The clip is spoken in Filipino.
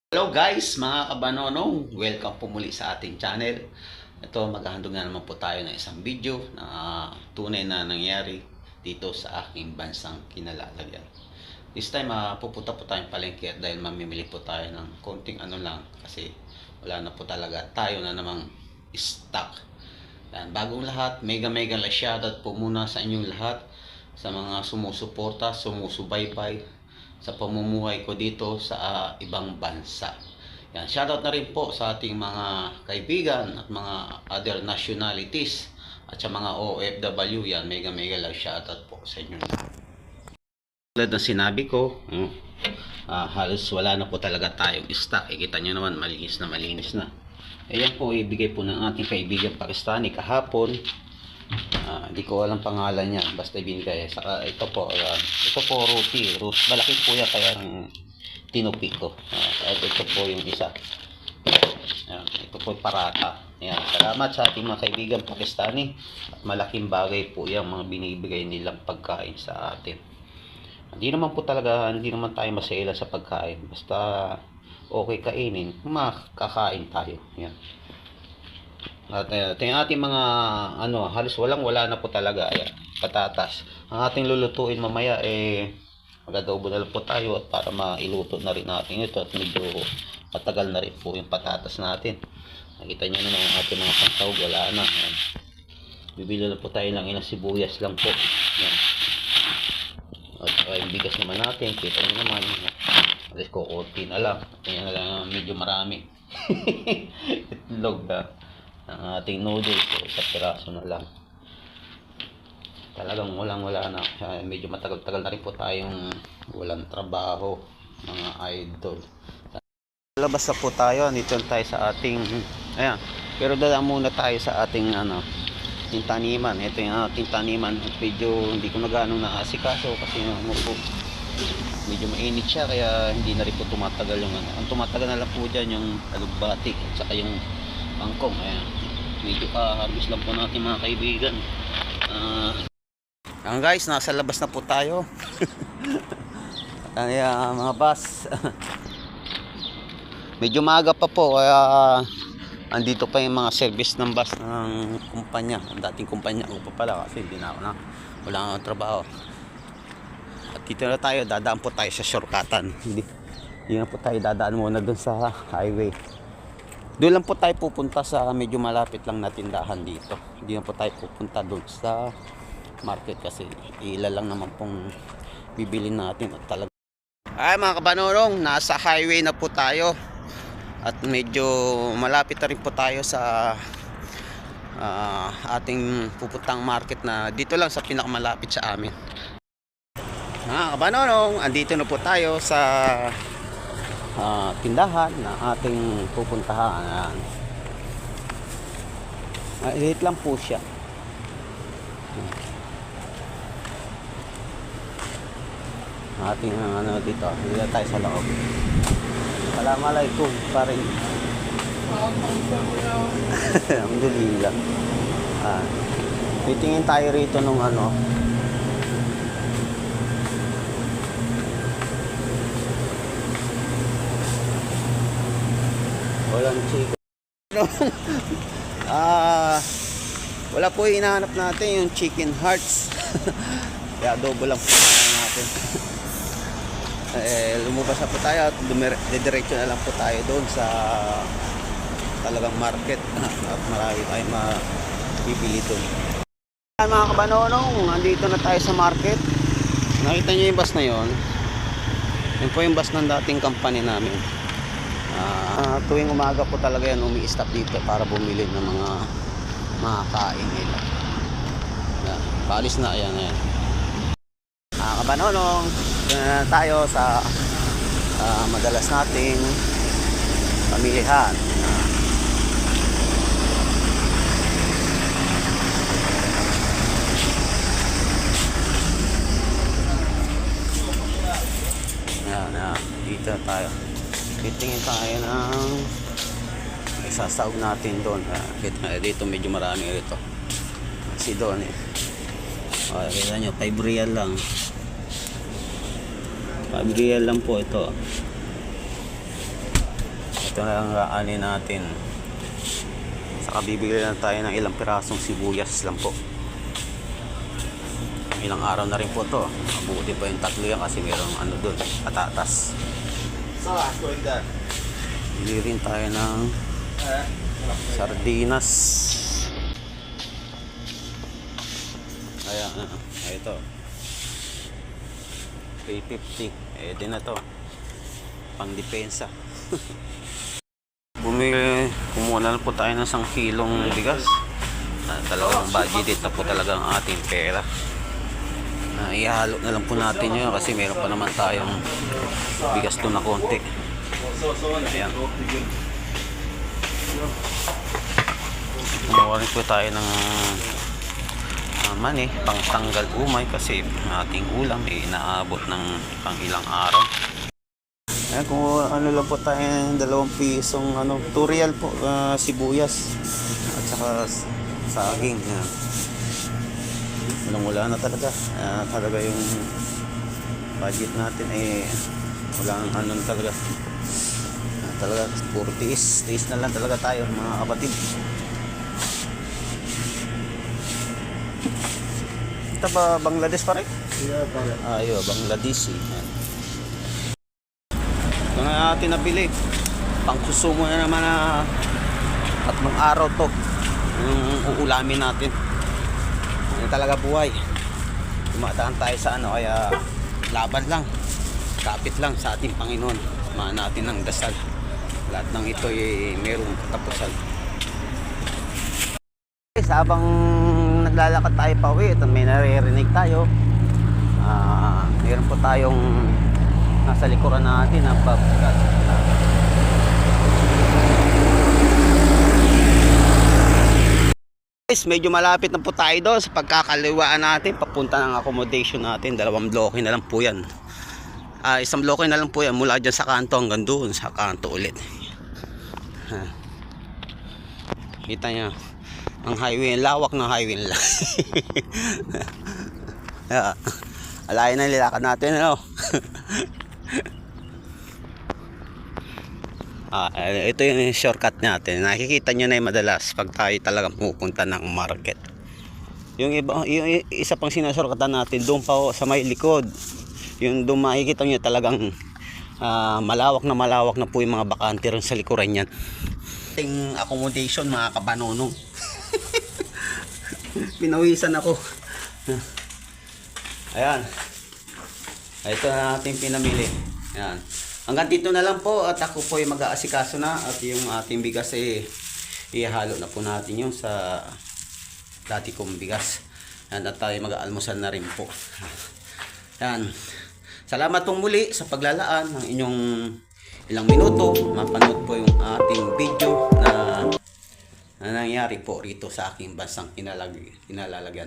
Hello guys, mga kabanonong, welcome po muli sa ating channel. Ito, maghahandog na naman po tayo ng isang video na tunay na nangyari dito sa aking bansang kinalalagyan. This time, pupunta po tayong palengke dahil mamimili po tayo ng konting ano lang kasi wala na po talaga tayo na namang stock. Yan, bagong lahat, mega shoutout po muna sa inyong lahat, sa mga sumusuporta, sumusubaybay sa pamumuhay ko dito sa ibang bansa. Yan, shoutout na rin po sa ating mga kaibigan at mga other nationalities at sa mga OFW. Yan, mega lang shoutout po sa inyo lahat. Tulad ng sinabi ko, halos wala na po talaga tayong stock. Kita nyo naman, malinis na. Ayan po, ibigay po ng ating kaibigan Pakistani kahapon. Di ko alam pangalan niya, basta binigay. Saka ito po roti. Malaki po yan, kaya tinupi ko. Ito po yung isa. Ito po parata. Ayan, salamat sa ating mga kaibigan Pakistani. At malaking bagay po yung mga binibigay nilang pagkain sa atin. Hindi naman tayo masailan sa pagkain. Basta okay kainin, makakain tayo. Yan. At ito yung ating mga halos wala na po talaga. Ayan, patatas. Ang ating lulutuin mamaya mag-adobo na lang po tayo at para mailuto na rin natin ito at medyo matagal na rin po yung patatas natin. Nakita nyo naman ang ating mga pangtawag, wala na. Ayan. Bibili na po tayo ng ilang sibuyas lang po. Ayan. At yung bigas naman natin, kita nyo naman. Alis ko, konti na lang. Kaya na lang medyo marami. Itlog ang ating noodles, sa piraso na lang. Talagang wala na. Medyo matagal-tagal na rin po tayong walang trabaho, mga idol. Labas na po tayo, dito tayo sa ating pero dadaan muna tayo sa ating ating taniman. Ito yung ating taniman. Medyo hindi ko na ganong naasikaso kasi medyo mainit siya, kaya hindi na rin po tumatagal yung ang tumatagal na lang po dyan yung alugbati at saka yung bangkong. Ayan, medyo harvest lang po natin mga kaibigan. Guys, nasa labas na po tayo. Kaya mga bus medyo maaga pa po, kaya andito pa yung mga service ng bus ng kumpanya. Ang dating kumpanya ko pa pala kasi wala akong trabaho. At dito na tayo, dadaan po tayo sa shortcutan. Hindi na po tayo dadaan muna dun sa highway. Doon lang po tayo pupunta sa medyo malapit lang na tindahan dito. Hindi na po tayo pupunta doon sa market kasi ilan lang naman pong bibili natin at talaga. Ay mga kabanonong, nasa highway na po tayo. At medyo malapit na rin po tayo sa ating pupuntang market na dito lang sa pinakamalapit sa amin. Mga kabanonong, andito na po tayo sa tindahan na ating pupuntahan. Liit lang po siya. Ating dito, dito tayo sa loob. Assalamualaikum paring. Alhamdulillah. Titingin tayo rito nung walang chicken. Wala po hinahanap natin yung chicken hearts. Kaya adobo lang po natin. Lumabas na po tayo at didiretso na lang po tayo doon sa talagang market at marami tayong mabibili doon. Mga kabanonong, andito na tayo sa market. Nakita nyo yung bus na yon? Yun po yung bus ng dating company namin. Tuwing umaga po talaga yan umi-stop dito para bumili ng mga kain nila. Paalis na, ayan. Mga kabanonong, tayo sa madalas nating pamilihan. Dito tayo. Titingin tayo ng isasawag natin doon. Dito medyo marami rito. Kasi doon kita nyo, 5 real lang. 5 real lang po ito. Ito na lang aanin natin. Saka bibili lang tayo ng ilang pirasong sibuyas lang po. Ilang araw na rin po to. Mabuti pa yung tatlo yan kasi mayroong ano dun, patatas. Bili rin tayo ng sardinas. Ayan, ito 350. Din na to, pang depensa. Kumuha na lang po tayo ng 1 kilong bigas. Talagang budget na po talaga ang ating pera. Ihalo na lang po natin yun kasi meron pa naman tayong bigas doon na konti. Ayan. Kumuha rin po tayo ng mani pang tanggal umay kasi ating ulam inaabot ng pang ilang araw. Ayan, kung ano lang po tayo ng 2 pisong 2 real po sibuyas at saka saging. Wala na talaga. Talaga yung budget natin wala nang talaga. Talaga puro tiis na lang talaga tayo mga kapatid. Ito ba Bangladesh pa rin? Yeah, Bangladesh Ito na natin nabili. Pangkusumo na naman na 3 araw to yung uulamin natin. Ano talaga buhay. Tumataan tayo sa kaya laban lang. Kapit lang sa ating Panginoon. Samahan natin ng dasal. Lahat ng ito mayroong katapusan. Habang naglalakad tayo pa uwi, may naririnig tayo. Meron po tayong nasa likuran natin na pabigat. Guys, medyo malapit na po tayo doon sa pagkakaliwaan natin papunta ng accommodation natin. 2 bloke na lang po yan. 1 bloke na lang po yan mula dyan sa kanto hanggang doon sa kanto ulit. Kita nyo ang highway, lawak ng highway nila. Alayin na nilakad natin, ano? Ito yung shortcut natin. Nakikita nyo na yung madalas pag tayo talagang pupunta ng market. Yung isa pang sinashortcutan natin doon pa sa may likod. Yung doon makikita nyo talagang malawak na po yung mga bakante rin sa likuran yan. Ating accommodation mga kabanonong. Pinawisan ako. Ayan. Ito na natin pinamili. Ayan. Hanggang dito na lang po at ako po ay mag-aasikaso na at yung ating bigas ihalo na po natin yung sa dati kong bigas. Ayan, at tayo mag-aalmusal na rin po. Ayan. Salamat pong muli sa paglalaan ng inyong ilang minuto. Mapanood po yung ating video na nangyari po rito sa aking bansang kinalalagyan.